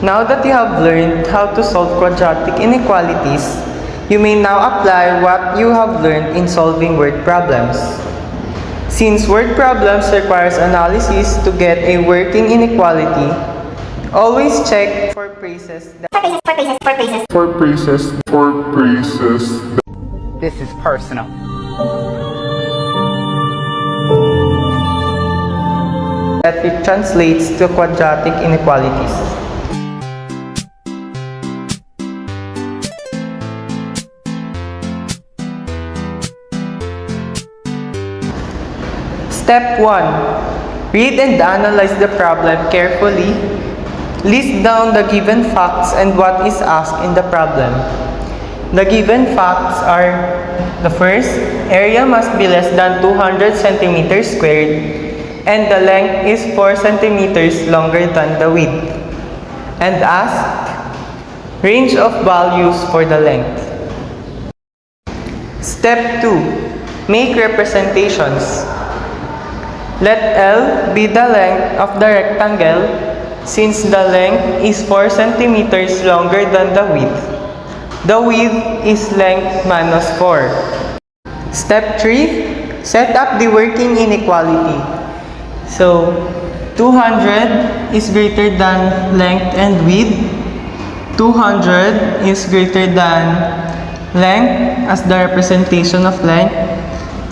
Now that you have learned how to solve quadratic inequalities, you may now apply what you have learned in solving word problems. Since word problems requires analysis to get a working inequality, always check for phrases that This is personal. it translates to quadratic inequalities. Step 1. Read and analyze the problem carefully. List down the given facts and what is asked in the problem. The given facts are: the first, area must be less than 200 centimeters squared and the length is 4 centimeters longer than the width. And asked, range of values for the length. Step 2. Make representations. Let L be the length of the rectangle since the length is 4 centimeters longer than the width. The width is length minus 4. Step 3. Set up the working inequality. So, 200 is greater than length and width. 200 is greater than length as the representation of length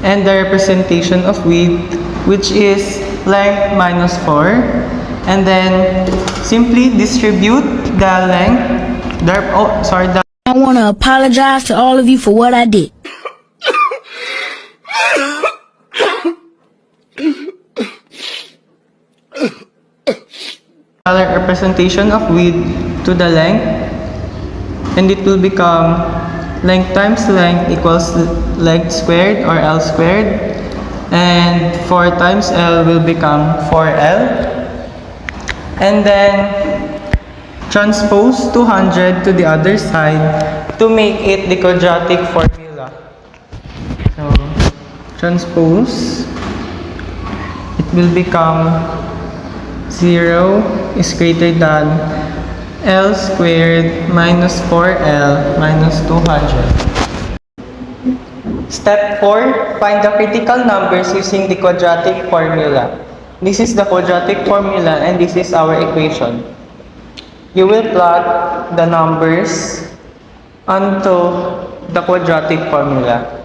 and the representation of width, which is length minus 4. And then simply distribute the length. I want to apologize to all of you for what I did. Representation of width to the length, and it will become length times length equals length squared or L squared, and 4 times L will become 4L. And then transpose 200 to the other side to make it the quadratic formula. So, transpose, it will become 0 is greater than L squared minus 4L minus 200. Step 4. Find the critical numbers using the quadratic formula. This is the quadratic formula and this is our equation. You will plot the numbers onto the quadratic formula.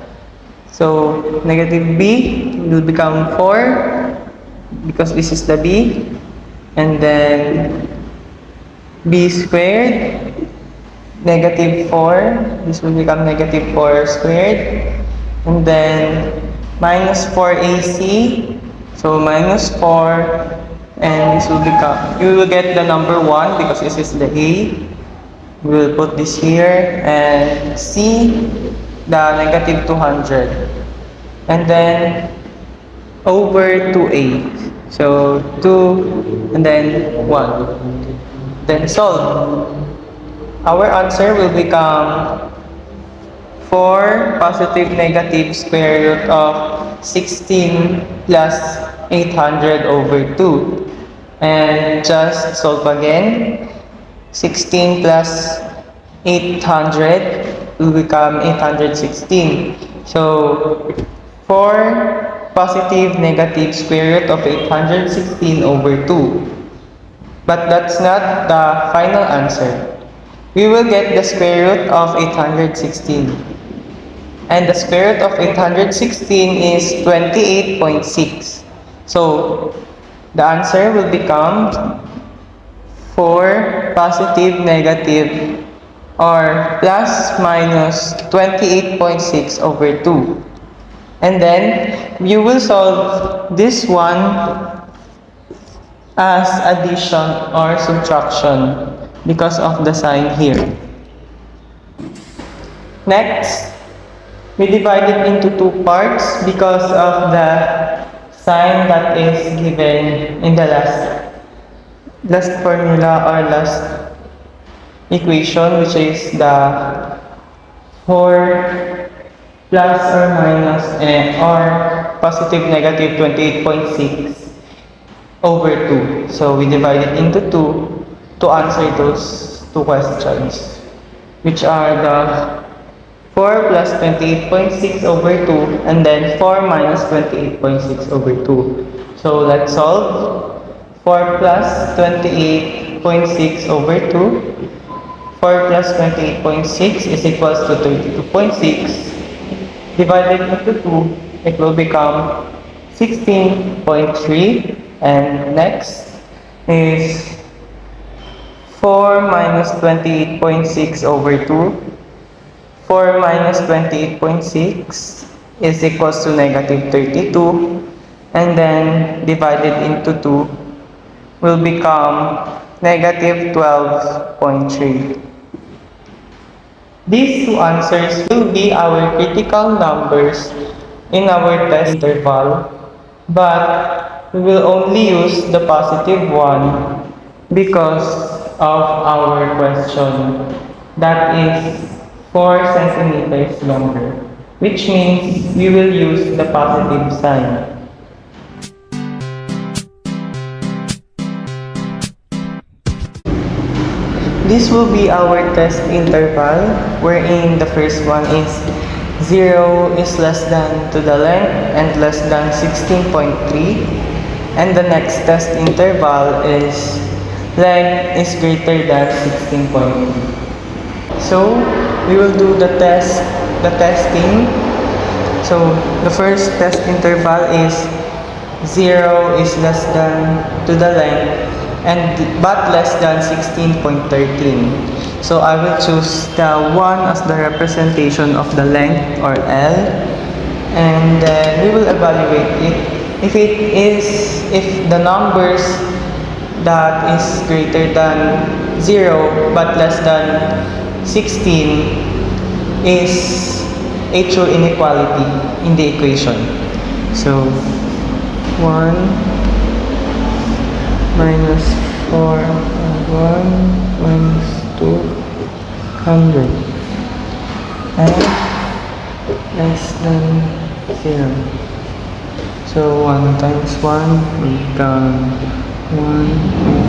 So, negative b will become 4 because this is the b, and then b squared, negative 4, this will become negative 4 squared, and then minus 4ac, so minus 4, and this will become, you will get the number 1 because this is the a. We will put this here, and c, the negative 200, and then over 2a. So 2 and then 1. Then solve. Our answer will become 4 positive negative square root of 16 plus 800 over 2. And just solve again. 16 plus 800 will become 816. So 4 positive negative square root of 816 over 2. But that's not the final answer. We will get the square root of 816. And the square root of 816 is 28.6. So the answer will become 4 positive negative or plus minus 28.6 over 2. And then you will solve this one as addition or subtraction because of the sign here. Next, we divide it into 2 parts because of the sign that is given in the last formula or last equation, which is the 4 plus or minus or positive negative 28.6 over 2. So we divide it into 2 to answer those two questions, which are the 4 plus 28.6 over 2 and then 4 minus 28.6 over 2. So let's solve. 4 plus 28.6 over 2. 4 plus 28.6 is equals to 32.6. Divided into 2, it will become 16.3. And next is 4 minus 28.6 over 2. 4 minus 28.6 is equals to negative 32. And then divided into 2 will become negative 12.3. These two answers will be our critical numbers in our test interval, but we will only use the positive one because of our question that is 4 centimeters longer, which means we will use the positive sign. This will be our test interval, wherein the first one is 0 is less than to the length and less than 16.3. And the next test interval is length is greater than 16.3. So, we will do the testing. So, the first test interval is 0 is less than to the length and but less than 16.13. So I will choose the 1 as the representation of the length, or L, and then we will evaluate it. If the numbers that is greater than 0 but less than 16 is a true inequality in the equation. So 1 minus 4 and 1 minus 200 and less than 0. So 1 times 1 will become 1,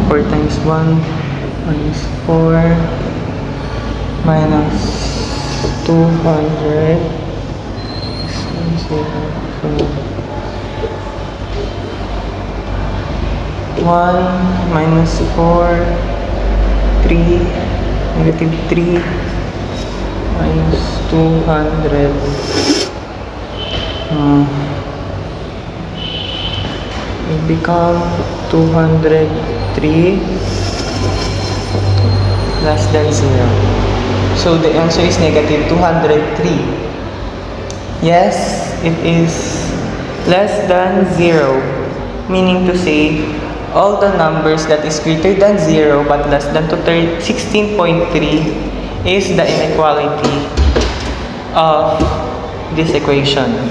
4 times 1 minus 4 minus 200 is 0. So 1 minus 4, 3, negative 3, minus 200, will become 203 less than 0. So the answer is negative 203. Yes, it is less than 0, meaning to say all the numbers that is greater than 0 but less than 16.3 is the inequality of this equation.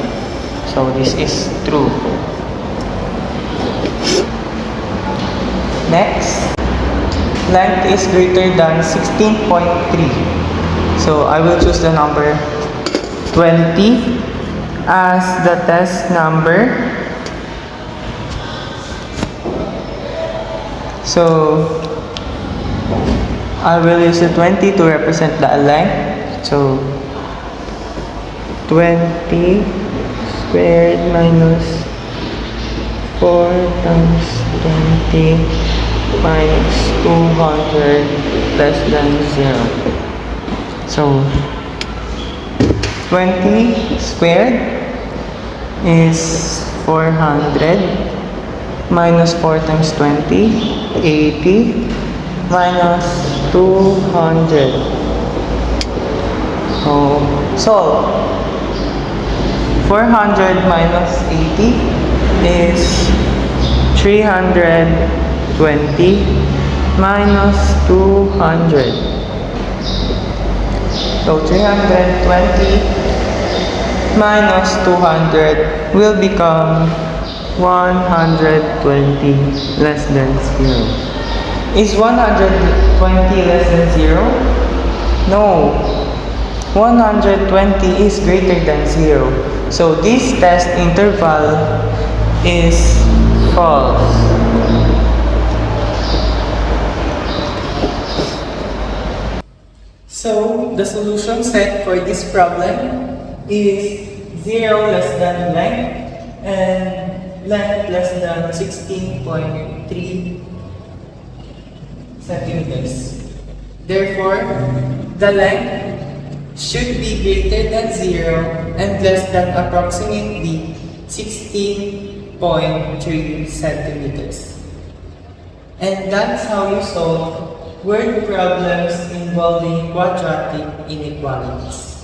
So this is true. Next, length is greater than 16.3. So I will choose the number 20 as the test number. So I will use the 20 to represent the length. So 20 squared minus 4 times 20 minus 200 less than 0. So 20 squared is 400 minus 4 times 20, 80 minus 200. So solve. 400 minus 80 is 320 minus 200. So 320 minus 200 will become 120 less than 0. Is 120 less than 0? No. 120 is greater than 0. So this test interval is false. So, the solution set for this problem is 0 less than length and length less than 16.3 centimeters. Therefore, the length should be greater than 0 and less than approximately 16.3 centimeters. And that's how you solve word problems involving quadratic inequalities.